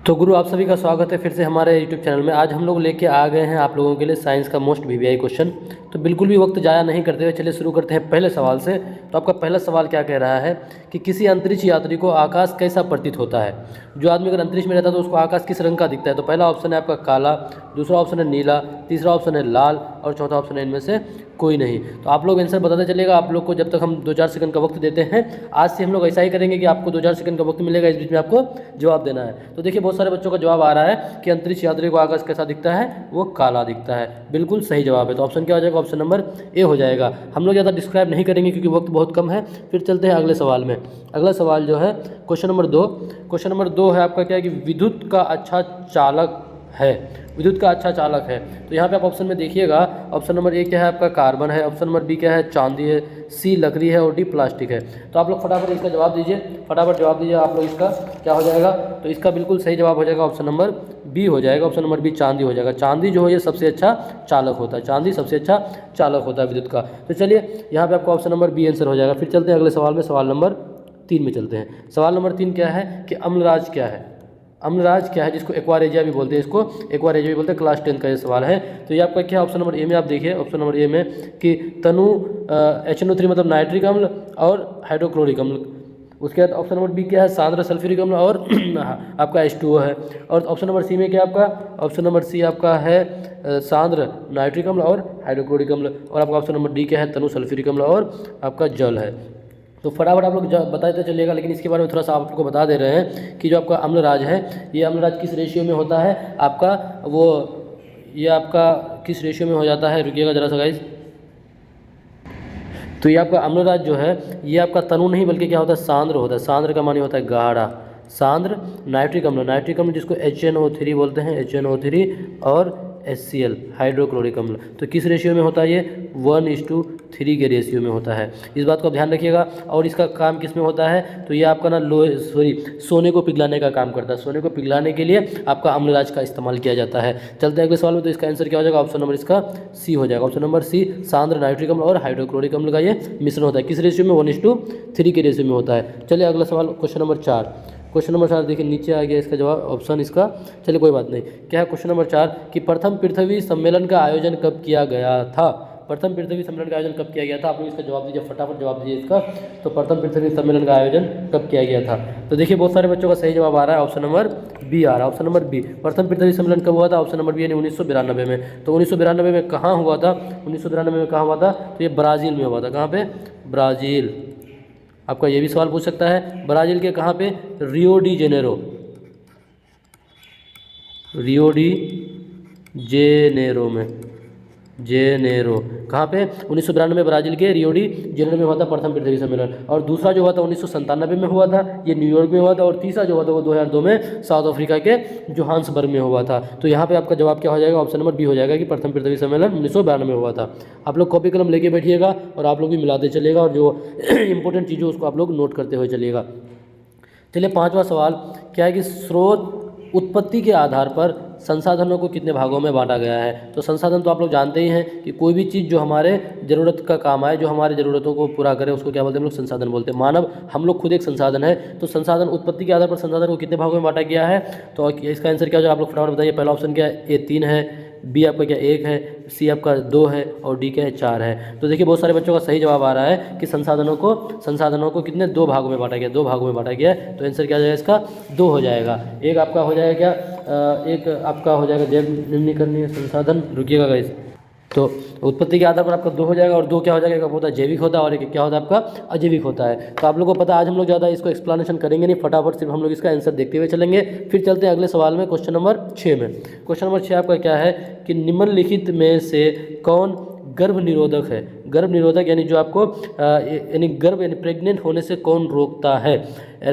तो गुरु आप सभी का स्वागत है फिर से हमारे यूट्यूब चैनल में। आज हम लोग लेके आ गए हैं आप लोगों के लिए साइंस का मोस्ट वीवीआई क्वेश्चन। तो बिल्कुल भी वक्त ज़ाया नहीं करते हुए चलिए शुरू करते हैं पहले सवाल से। तो आपका पहला सवाल क्या कह रहा है कि किसी अंतरिक्ष यात्री को आकाश कैसा प्रतीत होता है। जो आदमी अगर अंतरिक्ष में रहता है तो उसको आकाश किस रंग का दिखता है। तो पहला ऑप्शन है आपका काला, दूसरा ऑप्शन है नीला, तीसरा ऑप्शन है लाल और चौथा ऑप्शन है इनमें से कोई नहीं। तो आप लोग आंसर बताते चलिएगा। आप लोग को जब तक हम 2-4 सेकंड का वक्त देते हैं, आज से हम लोग ऐसा ही करेंगे कि आपको 2-4 सेकंड का वक्त मिलेगा, इस बीच में आपको जवाब देना है। तो देखिए बहुत सारे बच्चों का जवाब आ रहा है कि अंतरिक्ष यात्री को आकाश कैसा दिखता है, वो काला दिखता है। बिल्कुल सही जवाब है। तो ऑप्शन क्या हो जाएगा, ऑप्शन नंबर ए हो जाएगा। हम लोग ज़्यादा डिस्क्राइब नहीं करेंगे क्योंकि वक्त बहुत कम है। फिर चलते हैं अगले सवाल में। अगला सवाल जो है क्वेश्चन नंबर 2। क्वेश्चन नंबर 2 है आपका क्या है कि विद्युत का अच्छा चालक है। विद्युत का अच्छा चालक है। तो यहाँ पे आप ऑप्शन में देखिएगा, ऑप्शन नंबर ए क्या है आपका कार्बन है, ऑप्शन नंबर बी क्या है चांदी है, सी लकड़ी है और डी प्लास्टिक है। तो आप लोग फटाफट इसका जवाब दीजिए, फटाफट जवाब दीजिए। आप लोग इसका क्या हो जाएगा, तो इसका बिल्कुल सही जवाब हो जाएगा ऑप्शन नंबर बी हो जाएगा। ऑप्शन नंबर बी चांदी हो जाएगा। चांदी जो है ये सबसे अच्छा चालक होता है। चांदी सबसे अच्छा चालक होता है विद्युत का। तो चलिए यहाँ पे आपको ऑप्शन नंबर बी आंसर हो जाएगा। फिर चलते हैं अगले सवाल में, सवाल नंबर 3 में चलते हैं। सवाल नंबर 3 क्या है कि अम्लराज क्या है। अम्लराज क्या है, जिसको एक्वारेजिया भी बोलते हैं, इसको एक्वारेजिया भी बोलते हैं। क्लास 10 का ये सवाल है। तो ये आपका क्या ऑप्शन नंबर ए में आप देखिए, ऑप्शन नंबर ए में कि तनु HNO3 मतलब नाइट्रिक अम्ल और हाइड्रोक्लोरिक अम्ल। उसके बाद ऑप्शन नंबर बी क्या है सांद्र सल्फ्यूरिक अम्ल और आपका H2O है। और ऑप्शन नंबर सी में क्या आपका, ऑप्शन नंबर सी आपका है सांद्र नाइट्रिक अम्ल और हाइड्रोक्लोरिक अम्ल। और आपका ऑप्शन नंबर डी क्या है तनु सल्फ्यूरिक अम्ल और आपका जल है। तो फटाफट आप लोग बताते चलिएगा। लेकिन इसके बारे में थोड़ा सा आपको बता दे रहे हैं कि जो आपका अम्लराज है, ये अम्लराज किस रेशियो में होता है आपका, वो ये आपका किस रेशियो में हो जाता है, रुकिएगा ज़रा सा गाइस। तो ये आपका अम्लराज जो है ये आपका तनु नहीं बल्कि क्या होता है सांद्र होता है। सांद्र का मानी होता है गाढ़ा। सांद्र नाइट्रिक अम्ल, नाइट्रिक अम्ल जिसको HNO3 बोलते हैं, HNO3 और HCl हाइड्रोक्लोरिक अम्ल। तो किस रेशियो में होता है ये 1:3 के रेशियो में होता है। इस बात को आप ध्यान रखिएगा। और इसका काम किस में होता है, तो ये आपका ना सोने को पिघलाने का काम करता है। सोने को पिघलाने के लिए आपका अम्लराज का इस्तेमाल किया जाता है। चलते हैं अगले सवाल में। तो इसका आंसर क्या हो जाएगा, ऑप्शन नंबर इसका सी हो जाएगा। ऑप्शन नंबर सी सांद्र नाइट्रिक अम्ल और हाइड्रोक्लोरिक अम्ल का ये मिश्रण होता है। किस रेशियो में 1:3 के रेशियो में होता है। चलिए अगला सवाल क्वेश्चन नंबर 4। क्वेश्चन नंबर 4 देखिए नीचे आ गया इसका जवाब ऑप्शन इसका। चलिए कोई बात नहीं। क्या है क्वेश्चन नंबर 4 कि प्रथम पृथ्वी सम्मेलन का आयोजन कब किया गया था। प्रथम पृथ्वी सम्मेलन का आयोजन कब किया गया था। आप लोग इसका जवाब दीजिए, फटाफट जवाब दीजिए इसका। तो प्रथम पृथ्वी सम्मेलन का आयोजन कब किया गया था। तो देखिए बहुत सारे बच्चों का सही जवाब आ रहा है, ऑप्शन नंबर बी आ रहा है। ऑप्शन नंबर बी प्रथम पृथ्वी सम्मेलन कब हुआ था, ऑप्शन नंबर बी यानी 1992 में। तो 1992 में कहाँ हुआ था, 1992 में कहाँ हुआ था, तो ये ब्राज़ील में हुआ था। कहाँ पे, ब्राज़ील। आपका ये भी सवाल पूछ सकता है ब्राज़ील के कहाँ पे, Rio de Janeiro, Rio de Janeiro में, जेनेरो कहाँ पे 1992 में ब्राज़ील के रियो डी जेनेरो में हुआ था प्रथम पृथ्वी सम्मेलन। और दूसरा जो हुआ था 1997 में हुआ था, ये न्यूयॉर्क में हुआ था। और तीसरा जो हुआ था वो 2002 में साउथ अफ्रीका के जोहान्सबर्ग में हुआ था। तो यहाँ पे आपका जवाब क्या हो जाएगा, ऑप्शन नंबर बी हो जाएगा कि प्रथम पृथ्वी सम्मेलन 1992 में हुआ था। आप लोग कॉपी कलम लेके बैठिएगा और आप लोग भी मिलाते चलिएगा और जो इंपॉर्टेंट चीज़ें उसको आप लोग नोट करते हुए चलिएगा। चलिए 5वां सवाल क्या है कि स्रोत उत्पत्ति के आधार पर संसाधनों को कितने भागों में बांटा गया है। तो संसाधन तो आप लोग जानते ही हैं कि कोई भी चीज़ जो हमारे ज़रूरत का काम आए, जो हमारी ज़रूरतों को पूरा करे, उसको क्या बोलते हैं हम लोग, संसाधन बोलते हैं। मानव हम लोग खुद एक संसाधन है। तो संसाधन उत्पत्ति के आधार पर संसाधन को कितने भागों में बांटा गया है। तो इसका आंसर क्या हो जाएगा, आप लोग फटाफट बताइए। पहला ऑप्शन क्या है, ए 3 है, बी आपका क्या 1 है, सी आपका 2 है और डी क्या है 4 है। तो देखिए बहुत सारे बच्चों का सही जवाब आ रहा है कि संसाधनों को कितने 2 भागों में बांटा गया, 2 भागों में बांटा गया। तो आंसर क्या हो जाएगा इसका 2 हो जाएगा। एक आपका हो जाएगा क्या, एक आपका हो जाएगा जैव निम्नीकरणीय संसाधन, रुकिएगा गाइस। तो उत्पत्ति के आधार पर आपका 2 हो जाएगा और 2 क्या हो जाएगा, एक होता है जैविक होता है और एक क्या होता है आपका अजैविक होता है। तो आप लोगों को पता है आज हम लोग ज़्यादा इसको एक्सप्लेनेशन करेंगे नहीं, फटाफट सिर्फ हम लोग इसका आंसर देखते हुए चलेंगे। फिर चलते हैं अगले सवाल में, क्वेश्चन नंबर 6 में। क्वेश्चन नंबर 6 आपका क्या है कि निम्नलिखित में से कौन गर्भ निरोधक है। गर्भ निरोधक यानी जो आपको यानी गर्भ यानी प्रेग्नेंट होने से कौन रोकता है,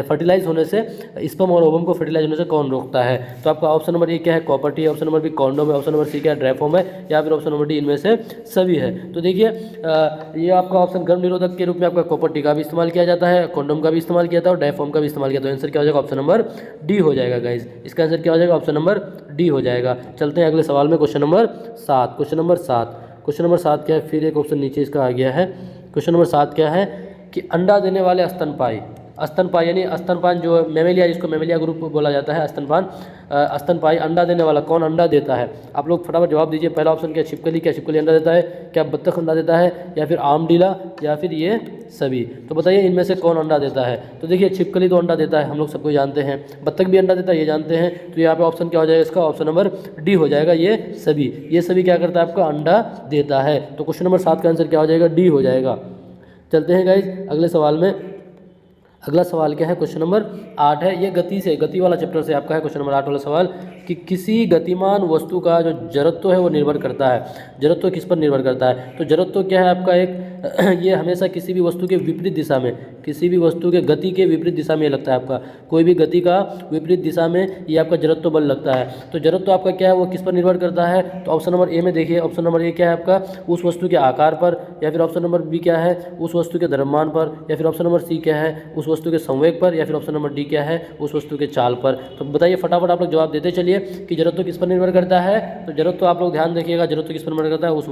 फर्टिलाइज होने से, स्पर्म और ओवम को फर्टिलाइज होने से कौन रोकता है। तो आपका ऑप्शन नंबर ए क्या है, copper T, option number B condom है, ऑप्शन नंबर सी क्या है, ड्राई फॉर्म है, या फिर ऑप्शन नंबर डी इनमें से सभी है। तो देखिए ये आपका ऑप्शन गर्भ निरोधक के रूप में आपका कॉपर टी का भी इस्तेमाल किया जाता है, कॉन्डोम का भी इस्तेमाल किया जाता है और ड्राई फॉर्म का भी इस्तेमाल किया जाता है। आंसर क्या हो जाएगा, ऑप्शन नंबर डी हो जाएगा गाइज। इसका आंसर क्या हो जाएगा, ऑप्शन नंबर डी हो जाएगा। चलते हैं अगले सवाल में, क्वेश्चन नंबर 7। क्वेश्चन नंबर 7 क्या है, फिर एक ऑप्शन नीचे इसका आ गया है। क्वेश्चन नंबर 7 क्या है कि अंडा देने वाले स्तनपायी, स्तनपायी यानी स्तनपान जो मेमेलिया, जिसको मेमेलिया ग्रुप बोला जाता है, स्तनपायी अंडा देने वाला कौन अंडा देता है? आप लोग फटाफट जवाब दीजिए। पहला ऑप्शन क्या छिपकली, क्या छिपकली अंडा देता है, क्या बत्तख अंडा देता है, या फिर आमडीला, या फिर ये सभी? तो बताइए इनमें से कौन अंडा देता है? तो देखिए छिपकली तो अंडा देता है, हम लोग सबको जानते हैं। बत्तख भी अंडा देता है, ये जानते हैं। तो यहाँ पे ऑप्शन क्या हो जाएगा इसका? ऑप्शन नंबर डी हो जाएगा, ये सभी क्या करता है आपका? अंडा देता है। तो क्वेश्चन नंबर 7 का आंसर क्या हो जाएगा? डी हो जाएगा। चलते हैं गाइज अगले सवाल में। अगला सवाल क्या है? क्वेश्चन नंबर 8 है, ये गति वाला चैप्टर से आपका है क्वेश्चन नंबर 8 वाला सवाल, कि किसी गतिमान वस्तु का जो जड़त्व है वो निर्भर करता है। जड़त्व किस पर निर्भर करता है? तो जड़त्व क्या है आपका? एक ये हमेशा किसी भी वस्तु के विपरीत दिशा में, किसी भी वस्तु के गति के विपरीत दिशा में लगता है आपका। कोई भी गति का विपरीत दिशा में ये आपका जड़त्व बल लगता है। तो जड़त्व आपका क्या है? वो किस पर निर्भर करता है? तो ऑप्शन नंबर ए में देखिए, ऑप्शन नंबर ए क्या है आपका? उस वस्तु के आकार पर, या फिर ऑप्शन नंबर बी क्या है? उस वस्तु के द्रव्यमान पर, या फिर ऑप्शन नंबर सी क्या है? उस वस्तु के संवेग पर, या फिर ऑप्शन नंबर डी क्या है? उस वस्तु के चाल पर। तो बताइए फटाफट आप लोग जवाब देते चलिए कि जड़त्व किस पर निर्भर करता है। तो जड़त्व आप लोग ध्यान देखिएगा, जड़त्व किस पर निर्भर करता है? उस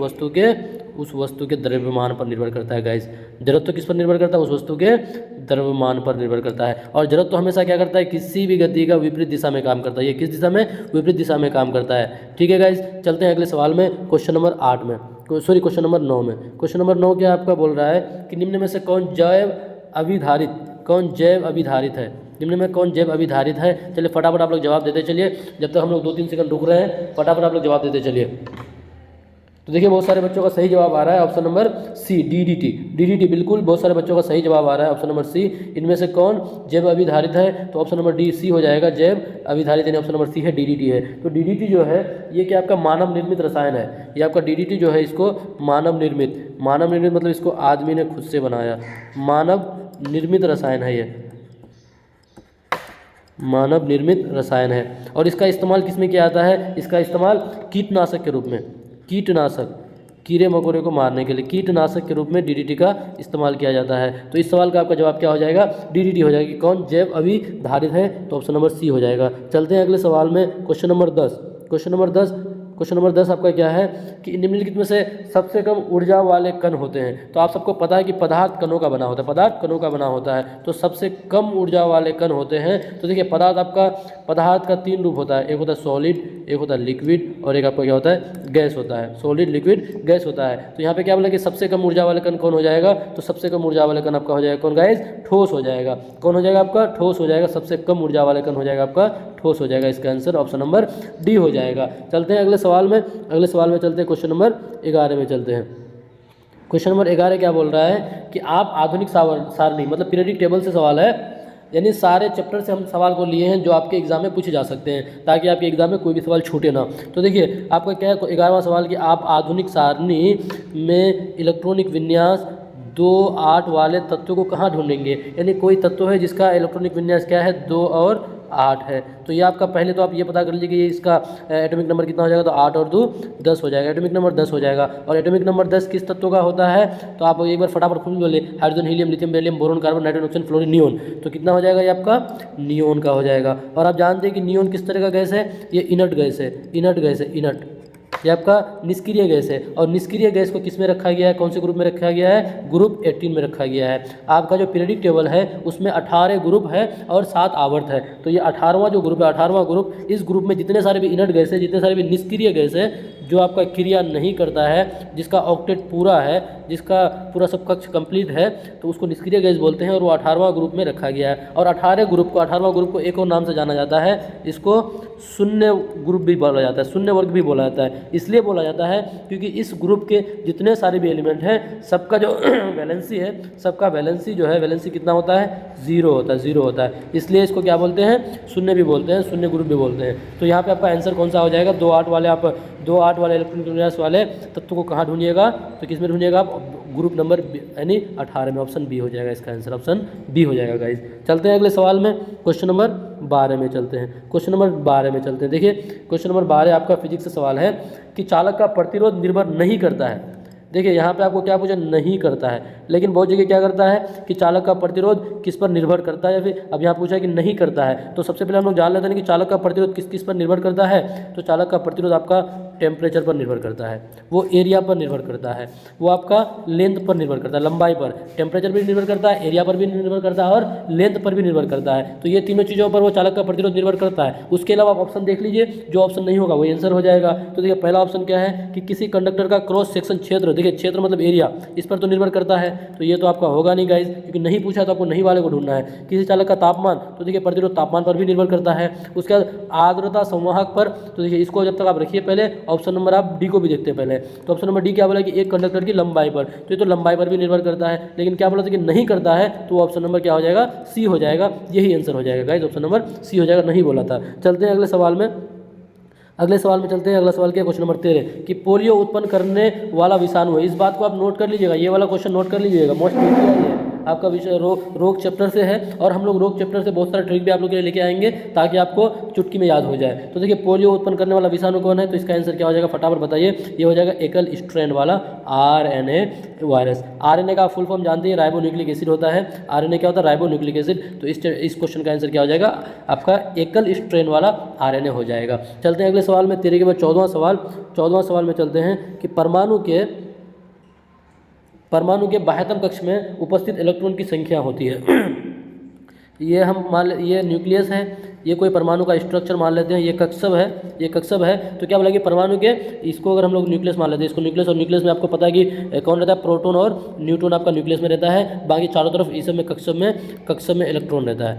वस्तु के द्रव्यमान पर निर्भर करता है गाइस। जड़त्व किस पर निर्भर करता है? उस वस्तु के द्रव्यमान पर निर्भर करता है। और जड़त्व हमेशा क्या करता है? किसी भी गति का विपरीत दिशा में काम करता है। ये किस दिशा में? विपरीत दिशा में काम करता है। ठीक है गाइस, चलते हैं अगले सवाल में, क्वेश्चन नंबर 8 में, सॉरी क्वेश्चन नंबर 9 में। क्वेश्चन नंबर 9 क्या आपका बोल रहा है कि निम्न में से कौन जैव अभिधारित है? निम्न में कौन जैव अभिधारित है? चलिए फटाफट आप लोग जवाब देते चलिए, जब तक हम लोग 2-3 सेकंड रुक रहे हैं, फटाफट आप लोग जवाब देते चलिए। तो देखिए बहुत सारे बच्चों का सही जवाब आ रहा है ऑप्शन नंबर सी, डीडीटी। बिल्कुल बहुत सारे बच्चों का सही जवाब आ रहा है ऑप्शन नंबर सी। इनमें से कौन जैव अभिधारित है? तो ऑप्शन नंबर डी सी हो जाएगा, जैव अभिधारित यानी ऑप्शन नंबर सी है, डीडीटी है। तो डीडीटी जो है ये क्या आपका मानव निर्मित रसायन है। ये आपका डीडीटी जो है इसको मानव निर्मित मतलब इसको आदमी ने खुद से बनाया, मानव निर्मित रसायन है, ये मानव निर्मित रसायन है। और इसका इस्तेमाल किस में किया जाता है? इसका इस्तेमाल कीटनाशक के रूप में, कीटनाशक, कीड़े मकोड़े को मारने के लिए कीटनाशक के रूप में डीडीटी का इस्तेमाल किया जाता है। तो इस सवाल का आपका जवाब क्या हो जाएगा? डीडीटी हो जाएगी। कौन जैव अभिधारित है? तो ऑप्शन नंबर सी हो जाएगा। चलते हैं अगले सवाल में, क्वेश्चन नंबर 10। क्वेश्चन नंबर 10 आपका क्या है कि निम्नलिखित में से सबसे कम ऊर्जा वाले कण होते हैं। तो आप सबको पता है कि पदार्थ कणों का बना होता है, तो सबसे कम ऊर्जा वाले कण होते हैं। तो देखिए पदार्थ का 3 रूप होता है, एक होता है सॉलिड, एक होता है लिक्विड, और एक आपका क्या होता है? गैस होता है। सॉलिड, लिक्विड, गैस होता है। तो यहाँ पे क्या बोला कि सबसे कम ऊर्जा वाले कण कौन हो जाएगा? तो सबसे कम ऊर्जा वाले कण आपका हो जाएगा कौन गाइस? ठोस हो जाएगा। कौन हो जाएगा आपका? ठोस हो जाएगा। सबसे कम ऊर्जा वाले कण हो जाएगा आपका ठोस हो जाएगा। इसका आंसर ऑप्शन नंबर डी हो जाएगा। चलते हैं अगले सवाल में चलते हैं, क्वेश्चन नंबर 11 में चलते हैं। क्वेश्चन नंबर 11 क्या बोल रहा है कि आप आधुनिक सारणी मतलब पीरियडिक टेबल से सवाल है, यानी सारे चैप्टर से हम सवाल को लिए हैं जो आपके एग्जाम में पूछे जा सकते हैं, ताकि आपके एग्जाम में कोई भी सवाल छूटे ना। तो देखिए आपका क्या है 11वां सवाल कि आप आधुनिक सारणी में इलेक्ट्रॉनिक विन्यास 2-8 वाले तत्वों को कहाँ ढूंढेंगे? यानी कोई तत्व है जिसका इलेक्ट्रॉनिक विन्यास क्या है? 2 और 8 है। तो ये आपका पहले तो आप ये पता कर लीजिए कि ये इसका एटॉमिक नंबर कितना हो जाएगा? तो 8 और 2 10 हो जाएगा, एटॉमिक नंबर 10 हो जाएगा। और एटॉमिक नंबर 10 किस तत्व का होता है? तो आप एक बार फटाफट खुद बोले, hydrogen, helium, lithium, beryllium, boron, carbon, nitrogen, oxygen, fluorine, neon. तो कितना हो जाएगा? ये आपका नियोन का हो जाएगा। और आप जानते हैं कि नियोन किस तरह का गैस है? ये इनर्ट गैस है, ये आपका निष्क्रिय गैस है। और निष्क्रिय गैस को किस में रखा गया है? कौन से ग्रुप में रखा गया है? ग्रुप 18 में रखा गया है। आपका जो पीरियडिक टेबल है उसमें 18 ग्रुप है और 7 आवर्त है। तो ये 18वां जो ग्रुप है, 18वां ग्रुप, इस ग्रुप में जितने सारे भी इनर्ट गैस है, जितने सारे भी निष्क्रिय गैस है, जो आपका क्रिया नहीं करता है, जिसका ऑक्टेट पूरा है, जिसका पूरा सब कक्ष कंप्लीट है, तो उसको निष्क्रिय गैस बोलते हैं। और वो 18वां ग्रुप में रखा गया है। और 18वां ग्रुप को एक और नाम से जाना जाता है, इसको शून्य ग्रुप भी बोला जाता है, शून्य वर्ग भी बोला जाता है। इसलिए बोला जाता है क्योंकि इस ग्रुप के जितने सारे भी एलिमेंट हैं, सबका जो वैलेंसी है, सबका वैलेंसी जो है, वैलेंसी कितना होता है? 0 होता है। इसलिए इसको क्या बोलते हैं? शून्य भी बोलते हैं, शून्य ग्रुप भी बोलते हैं। तो यहाँ पे आपका आंसर कौन सा हो जाएगा? 2-8 वाले, आप 2-8 वाले इलेक्ट्रॉनिक विन्यास वाले तत्व को कहाँ ढूंढिएगा? तो किस में ढूंढिएगा आप? ग्रुप नंबर यानी 18 में। ऑप्शन बी हो जाएगा इसका आंसर, ऑप्शन बी हो जाएगा गाइज। चलते हैं अगले सवाल में, क्वेश्चन नंबर 12 में चलते हैं। देखिए क्वेश्चन नंबर 12 आपका फिजिक्स से सवाल है कि चालक का प्रतिरोध निर्भर नहीं करता है। देखिए यहाँ पे आपको क्या पूछा? नहीं करता है। लेकिन बहुत जगह क्या करता है कि चालक का प्रतिरोध किस पर निर्भर करता है, या फिर अब यहाँ पूछा है कि नहीं करता है। तो सबसे पहले हम लोग जान लेते हैं कि चालक का प्रतिरोध किस किस पर निर्भर करता है। तो चालक का प्रतिरोध आपका टेम्परेचर पर निर्भर करता है, वो एरिया पर निर्भर करता है, वो आपका लेंथ पर निर्भर करता है, लंबाई पर। टेम्परेचर पर निर्भर करता है, एरिया पर भी निर्भर करता है और लेंथ पर भी निर्भर करता है। तो ये तीनों चीज़ों पर वो चालक का प्रतिरोध निर्भर करता है। उसके अलावा आप ऑप्शन देख लीजिए, जो ऑप्शन नहीं होगा वो आंसर हो जाएगा। तो देखिए पहला ऑप्शन क्या है कि किसी कंडक्टर का क्रॉस सेक्शन क्षेत्र, देखिए क्षेत्र मतलब एरिया, इस पर तो निर्भर करता है। तो ये तो आपका होगा नहीं गाइज, क्योंकि नहीं पूछा तो आपको नहीं वाले को ढूंढना है। किसी चालक का तापमान, तो देखिए प्रतिरोध तापमान पर भी निर्भर करता है। उसके बाद आर्द्रता संवाहक पर, तो देखिए इसको जब तक आप रखिए पहले, ऑप्शन नंबर आप डी को भी देखते हैं पहले। तो ऑप्शन नंबर डी क्या बोला कि एक कंडक्टर की लंबाई पर, तो ये तो लंबाई पर भी निर्भर करता है। लेकिन क्या बोला था कि नहीं करता है, तो ऑप्शन नंबर क्या हो जाएगा, सी हो जाएगा। यही आंसर हो जाएगा गाइज, ऑप्शन नंबर सी हो जाएगा, नहीं बोला था। चलते हैं अगले सवाल में। अगले सवाल में चलते हैं। अगला सवाल क्या, क्वेश्चन नंबर 13 कि पोलियो उत्पन्न करने वाला विषाणु है। इस बात को आप नोट कर लीजिएगा, ये वाला क्वेश्चन नोट कर लीजिएगा, मोस्ट है आपका विषय रोग चैप्टर से है। और हम लोग रोग चैप्टर से बहुत सारे ट्रिक भी आप लोग के लिए लेके आएंगे ताकि आपको चुटकी में याद हो जाए। तो देखिए पोलियो उत्पन्न करने वाला विषाणु कौन है, तो इसका आंसर क्या हो जाएगा, फटाफट बताइए। ये हो जाएगा एकल स्ट्रैंड वाला RNA वायरस। RNA का फुल फॉर्म जानते हैं, राइबो न्यूक्लिक एसिड होता है। RNA क्या होता है, राइबो न्यूक्लिक एसिड। तो इस क्वेश्चन का आंसर क्या हो जाएगा, आपका एकल स्ट्रैंड वाला RNA हो जाएगा। चलते हैं अगले सवाल में, 13 के बाद 14वां सवाल। 14वां सवाल में चलते हैं कि परमाणु के बाह्यतम कक्ष में उपस्थित इलेक्ट्रॉन की संख्या होती है। ये हम मान ये न्यूक्लियस है, ये कोई परमाणु का स्ट्रक्चर मान लेते हैं, ये कक्षब है, ये कक्षब है। तो क्या बोला कि परमाणु के, इसको अगर हम लोग न्यूक्लियस मान लेते हैं, इसको न्यूक्लियस, और न्यूक्लियस में आपको पता है कि कौन रहता है, प्रोटॉन और न्यूट्रॉन आपका न्यूक्लियस में रहता है। बाकी चारों तरफ इस में कक्षब में इलेक्ट्रॉन रहता है।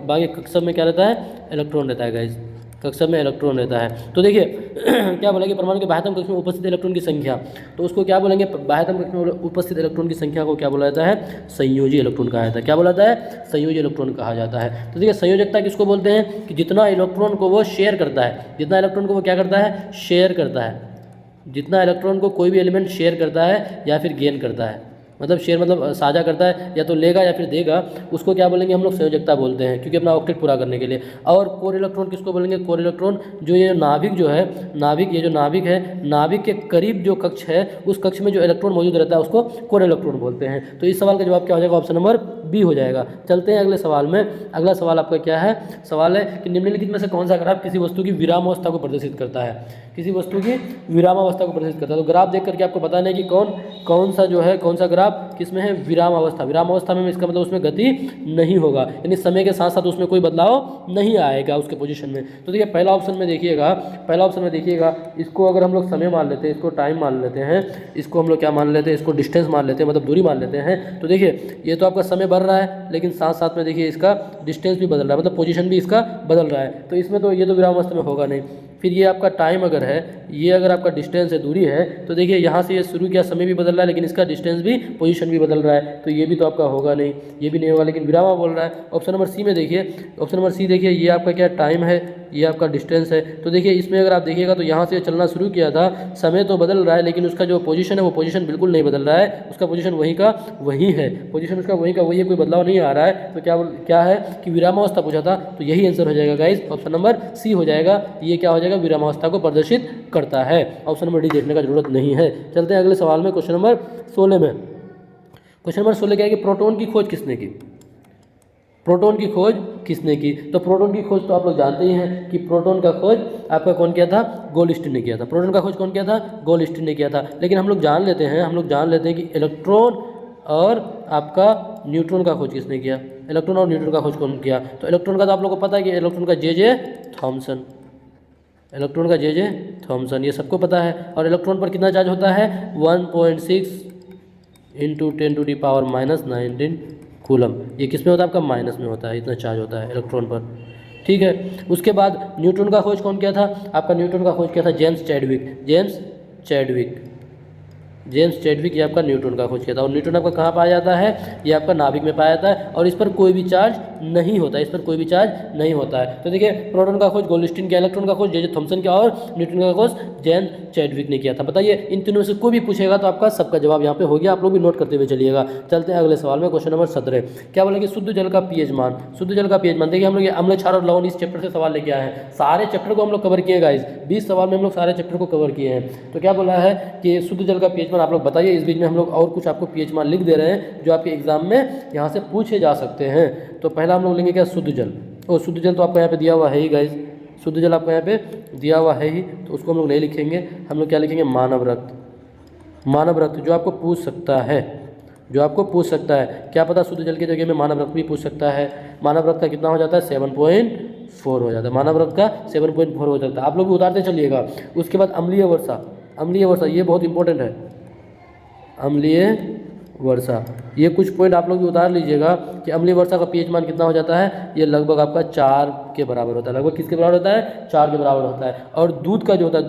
बाकी कक्षब में क्या रहता है, इलेक्ट्रॉन रहता है गाइज, कक्षब में इलेक्ट्रॉन रहता है। तो देखिए क्या बोलेंगे, परमाणु के बाह्यतम कक्ष में उपस्थित इलेक्ट्रॉन की संख्या, तो उसको क्या बोलेंगे, बाह्यतम कक्ष में उपस्थित इलेक्ट्रॉन की संख्या को क्या बोला जाता है, संयोजी इलेक्ट्रॉन कहा जाता है। क्या बोला जाता है, संयोजी इलेक्ट्रॉन कहा जाता है। तो देखिए संयोजकता किसको बोलते हैं, कि जितना इलेक्ट्रॉन को वो शेयर करता है, जितना इलेक्ट्रॉन को वो क्या करता है, शेयर करता है। जितना इलेक्ट्रॉन को कोई भी एलिमेंट शेयर करता है या फिर गेन करता है, मतलब शेयर मतलब साझा करता है, या तो लेगा या फिर देगा, उसको क्या बोलेंगे हम लोग, संयोजकता बोलते हैं, क्योंकि अपना ऑक्टेट पूरा करने के लिए। और कोर इलेक्ट्रॉन किसको बोलेंगे, कोर इलेक्ट्रॉन जो ये नाभिक जो है, ये जो नाभिक है, नाभिक के करीब जो कक्ष है, उस कक्ष में जो इलेक्ट्रॉन मौजूद रहता है उसको कोर इलेक्ट्रॉन बोलते हैं। तो इस सवाल का जवाब क्या हो जाएगा, ऑप्शन नंबर बी हो जाएगा। चलते हैं अगले सवाल में। अगला सवाल आपका क्या है, सवाल है कि निम्नलिखित में से कौन सा ग्राफ किसी वस्तु की विरामावस्था को प्रदर्शित करता है, किसी वस्तु की विरामावस्था को प्रदर्शित करता है। तो ग्राफ देख करके आपको बताना है कि कौन सा जो है, कौन सा ग्राफ किस में है, विराम अवस्था में। इसका मतलब उसमें गति नहीं होगा, यानी समय के साथ साथ उसमें कोई बदलाव नहीं आएगा उसके पोजीशन में। तो देखिए पहला ऑप्शन में देखिएगा, इसको अगर हम लोग समय मान लेते हैं, इसको टाइम मान लेते हैं, इसको हम लोग क्या मान लेते हैं, इसको डिस्टेंस मान लेते हैं, मतलब दूरी मान लेते हैं। तो देखिए ये तो आपका समय बढ़ रहा है, लेकिन साथ साथ में देखिए इसका डिस्टेंस भी बदल रहा है, मतलब पोजीशन भी इसका बदल रहा है। तो इसमें तो ये तो विराम अवस्था में होगा नहीं। फिर ये आपका टाइम अगर है, ये अगर आपका डिस्टेंस है, दूरी है, तो देखिए यहाँ से ये शुरू किया, समय भी बदल रहा है, लेकिन इसका डिस्टेंस भी, पोजीशन भी बदल रहा है। तो ये भी तो आपका होगा नहीं, ये भी नहीं होगा, लेकिन विरामा बोल रहा है। ऑप्शन नंबर सी में देखिए, ऑप्शन नंबर सी देखिए, ये आपका क्या टाइम है, ये आपका डिस्टेंस है। तो देखिए इसमें अगर आप देखिएगा तो यहाँ से चलना शुरू किया था, समय तो बदल रहा है, लेकिन उसका जो पोजीशन है वो पोजीशन बिल्कुल नहीं बदल रहा है, उसका पोजीशन वहीं का वहीं है, पोजीशन उसका वहीं का वही है, कोई बदलाव नहीं आ रहा है। तो क्या है कि विरामावस्था पूछा था, तो यही आंसर हो जाएगा गाइज, ऑप्शन नंबर सी हो जाएगा। ये क्या हो जाएगा, विरामावस्था को प्रदर्शित करता है। ऑप्शन नंबर डी देखने का जरूरत नहीं है। चलते हैं अगले सवाल में, क्वेश्चन नंबर 16 में। क्वेश्चन नंबर 16 क्या है कि प्रोटॉन की खोज किसने की, प्रोटॉन की खोज किसने की। तो प्रोटॉन की खोज तो आप लोग जानते ही हैं कि प्रोटॉन का खोज आपका कौन किया था, गोल्डस्टीन ने किया था। प्रोटॉन का खोज कौन किया था, गोल्डस्टीन ने किया था। लेकिन हम लोग जान लेते हैं कि इलेक्ट्रॉन और आपका न्यूट्रॉन का खोज किसने किया, इलेक्ट्रॉन और न्यूट्रॉन का खोज कौन किया। तो इलेक्ट्रॉन का तो आप लोग को पता है कि इलेक्ट्रॉन का जे थॉमसन, इलेक्ट्रॉन का जे थॉमसन, ये सबको पता है। और इलेक्ट्रॉन पर कितना चार्ज होता है, 1.6 × 10⁻⁻⁹ कूलम। ये किस में होता है, आपका माइनस में होता है, इतना चार्ज होता है इलेक्ट्रॉन पर, ठीक है। उसके बाद न्यूट्रॉन का खोज कौन किया था, आपका न्यूट्रॉन का खोज किया था जेम्स चैडविक, ये आपका न्यूट्रॉन का खोज किया था। और न्यूट्रॉन आपका कहाँ पाया जाता है, ये आपका नाभिक में पाया जाता है, और इस पर कोई भी चार्ज नहीं होता है, तो देखिए प्रोटॉन का खोज गोल्डस्टीन किया, इलेक्ट्रॉन का खोज जे थॉमसन किया, और न्यूट्रॉन का खोज जेम्स चैडविक ने किया था। बताइए इन तीनों में से कोई भी पूछेगा तो आपका सबका जवाब यहाँ पे हो गया, आप लोग भी नोट करते हुए चलिएगा। चलते हैं अगले सवाल में, क्वेश्चन नंबर 17। क्या बोलेंगे, शुद्ध जल का पीएच मान। शुद्ध जल का पीएच मान, देखिए हम लोग ये अम्ल, क्षार और लवण इस चैप्टर से सवाल लेके आए हैं। सारे चैप्टर को हम लोग कवर किए गाइस, 20 सवाल में हम लोग सारे चैप्टर को कवर किए हैं। तो क्या बोला है कि शुद्ध जल का पीएच मान आप लोग बताइए। इस बीच में हम लोग और कुछ आपको पीएच मान लिख दे रहे हैं जो आपके एग्जाम में यहाँ से पूछे जा सकते हैं। तो पहला हम लोग लेंगे क्या, शुद्ध जल। शुद्ध जल तो आपको यहाँ पे दिया हुआ है ही गाइस, शुद्ध जल आपको यहाँ पे दिया हुआ है ही, तो उसको हम लोग नहीं लिखेंगे, हम लोग क्या लिखेंगे मानव रक्त। मानव रक्त जो आपको पूछ सकता है, जो आपको पूछ सकता है, क्या पता शुद्ध जल की जगह में मानव रक्त भी पूछ सकता है। मानव रक्त का कितना हो जाता है 7.4 हो जाता है, मानव रक्त का 7.4 हो जाता है। आप लोग भी उतारते चलिएगा। उसके बाद अम्लीय वर्षा, अम्लीय वर्षा ये बहुत इंपॉर्टेंट है, अम्लीय वर्षा। ये कुछ पॉइंट आप लोग भी उतार लीजिएगा कि अम्लीय वर्षा का पीएच मान कितना हो जाता है, ये लगभग आपका 4 के बराबर होता है। लगभग किसके बराबर होता है, 4 के बराबर होता है। और दूध का जो होता है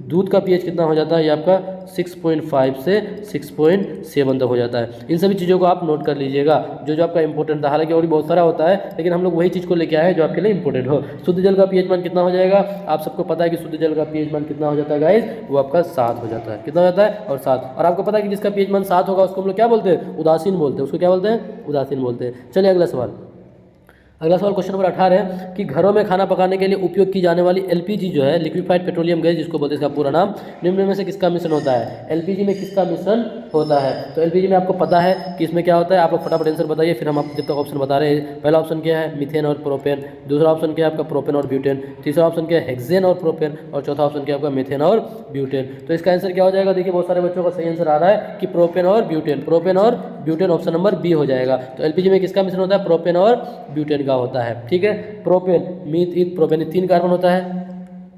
दूध का पीएच कितना हो जाता है, ये आपका 6.5 से 6.7 तक हो जाता है। इन सभी चीज़ों को आप नोट कर लीजिएगा, जो आपका इंपॉर्टेंट था। हालांकि और भी बहुत सारा होता है, लेकिन हम लोग वही चीज़ को लेके आए हैं जो आपके लिए इंपॉर्टेंट हो। शुद्ध जल का पीएच मान कितना हो जाएगा, आप सबको पता है कि शुद्ध जल का पीएच मान कितना हो जाता है गाइस, वो आपका 7 हो जाता है। कितना हो जाता है, और 7। और आपको पता है कि जिसका पीएच मान 7 होगा उसको हम लोग क्या बोलते हैं, उदासीन बोलते हैं। उसको क्या बोलते हैं, उदासीन बोलते हैं। चलिए अगला सवाल। अगला सवाल क्वेश्चन नंबर 18 है कि घरों में खाना पकाने के लिए उपयोग की जाने वाली एलपीजी जो है, लिक्विफाइड पेट्रोलियम गैस जिसको बोलते हैं, इसका पूरा नाम निम्न में से किसका मिश्रण होता है। एलपीजी में किसका मिश्रण होता है, तो एलपीजी में आपको पता है कि इसमें क्या होता है। आप लोग फटाफट आंसर बताइए, फिर हम आपको जब तक ऑप्शन बता रहे हैं। पहला ऑप्शन क्या है, मीथेन और प्रोपेन। दूसरा ऑप्शन क्या है आपका, प्रोपेन और ब्यूटेन। तीसरा ऑप्शन क्या है, हेक्सेन और प्रोपेन। और चौथा ऑप्शन क्या है आपका, मीथेन और ब्यूटेन। तो इसका आंसर क्या हो जाएगा, देखिए बहुत सारे बच्चों का सही आंसर आ रहा है कि प्रोपेन और ब्यूटेन। प्रोपेन और ब्यूटेन ऑप्शन नंबर बी हो जाएगा। तो एलपीजी में किसका मिश्रण होता है, प्रोपेन और ब्यूटेन का होता है। ठीक है, प्रोपेन मीथ ईथ प्रोपेन 3 कार्बन होता है,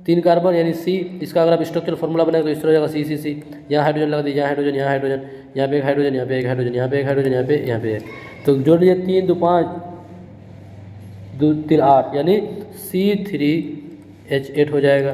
3 कार्बन यानी सी। इसका अगर आप स्ट्रक्चरल फॉर्मूला बनाए तो इस तरह हो जाएगा सी। यहाँ हाइड्रोजन लगा दीजिए, यहाँ हाइड्रोजन, यहाँ हाइड्रोजन, यहाँ पे एक हाइड्रोजन, यहाँ पे एक हाइड्रोजन, यहाँ पे एक हाइड्रोजन, यहाँ पे एक। तो जोड़ लीजिए 3 2 5 2 3 8 यानी C3H8 हो जाएगा।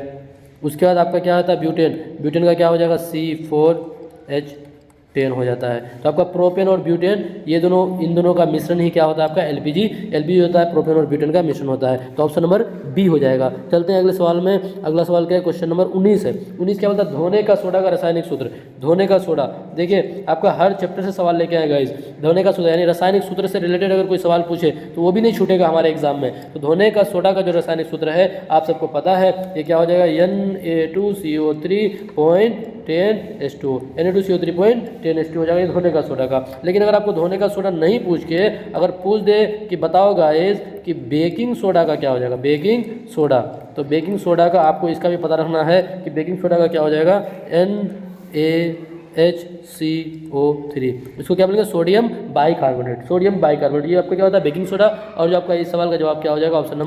उसके बाद आपका क्या होता है, ब्यूटेन। ब्यूटेन का क्या हो जाएगा, C4H10 हो जाता है। तो आपका प्रोपेन और ब्यूटेन ये दोनों, इन दोनों का मिश्रण ही क्या होता है आपका एलपीजी। एलपीजी होता है प्रोपेन और ब्यूटेन का मिश्रण होता है। तो ऑप्शन नंबर बी हो जाएगा। चलते हैं अगले सवाल में। अगला सवाल क्या है, क्वेश्चन नंबर 19 है। 19 क्या बोलता है, धोने का सोडा का रासायनिक सूत्र। धोने का सोडा, देखिए आपका हर चैप्टर से सवाल लेके आएगा इस धोने का सोडा, यानी रासायनिक सूत्र से रिलेटेड अगर कोई सवाल पूछे तो वो भी नहीं छूटेगा हमारे एग्जाम में। तो धोने का सोडा का जो रासायनिक सूत्र है आप सबको पता है, ये क्या हो जाएगा, Na2CO3.10H2 Na2CO3.10H2 हो जाएगा धोने का सोडा का। लेकिन अगर आपको धोने का सोडा नहीं पूछ के अगर पूछ दे कि बताओ गाइस कि बेकिंग सोडा का क्या हो जाएगा, बेकिंग सोडा, तो बेकिंग सोडा का आपको इसका भी पता रखना है कि बेकिंग सोडा का क्या हो जाएगा, NaHCO3। इसको क्या बोलेंगे, सोडियम बाइकार्बोनेट। सोडियम बाइकार्बोनेट ये आपका क्या होता है, बेकिंग सोडा। और जो आपका इस सवाल का जवाब क्या हो जाएगा, ऑप्शन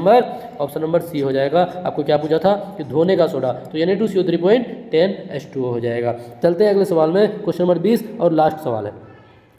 नंबर सी हो जाएगा। आपको क्या पूछा था कि धोने का सोडा, तो Na2CO3.10H2O हो जाएगा। चलते हैं अगले सवाल में, क्वेश्चन नंबर 20 और लास्ट सवाल है।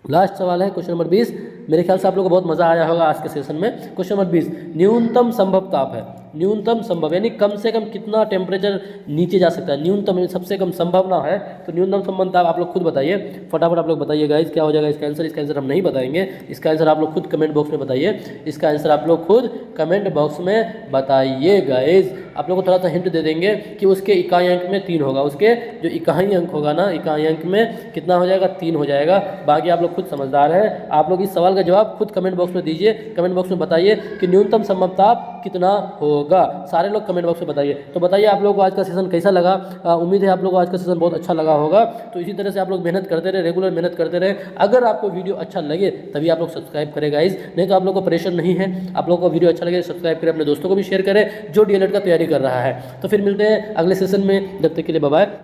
लास्ट सवाल है क्वेश्चन नंबर 20। मेरे ख्याल से आप लोगों को बहुत मजा आया होगा आज के सेशन में। क्वेश्चन नंबर 20, न्यूनतम संभव ताप है। न्यूनतम संभव यानी कम से कम कितना टेम्परेचर नीचे जा सकता है, न्यूनतम सबसे कम संभावना है। तो न्यूनतम संभव ताप आप लोग खुद बताइए, फटाफट आप लोग बताइए गाइस क्या हो जाएगा इसका आंसर। इसका आंसर हम नहीं बताएंगे, इसका आंसर आप लोग खुद कमेंट बॉक्स में बताइए। इसका आंसर आप लोग खुद कमेंट बॉक्स में बताइए गाइस। आप लोग को थोड़ा सा हिंट दे देंगे कि उसके इकाई अंक में 3 होगा, उसके जो इकाई अंक होगा ना, इकाई अंक में कितना हो जाएगा, 3 हो जाएगा। बाकी आप लोग खुद समझदार हैं, आप लोग इस सवाल का जवाब खुद कमेंट बॉक्स में दीजिए। कमेंट बॉक्स में बताइए कि न्यूनतम संभव ताप कितना होगा। सारे लोग कमेंट बॉक्स में बताइए। तो बताइए आप लोगों को आज का सेशन कैसा लगा। उम्मीद है आप लोगों को आज का सेशन बहुत अच्छा लगा होगा। तो इसी तरह से आप लोग मेहनत करते रहे, रेगुलर मेहनत करते रहे। अगर आपको वीडियो अच्छा लगे तभी आप लोग सब्सक्राइब करें गाइस, नहीं तो आप लोग को प्रेशर नहीं है। आप लोगों को वीडियो अच्छा लगे सब्सक्राइब करें, अपने दोस्तों को भी शेयर करें जो डीएलएड का तैयारी कर रहा है। तो फिर मिलते हैं अगले सेशन में, जब तक के लिए बाय बाय।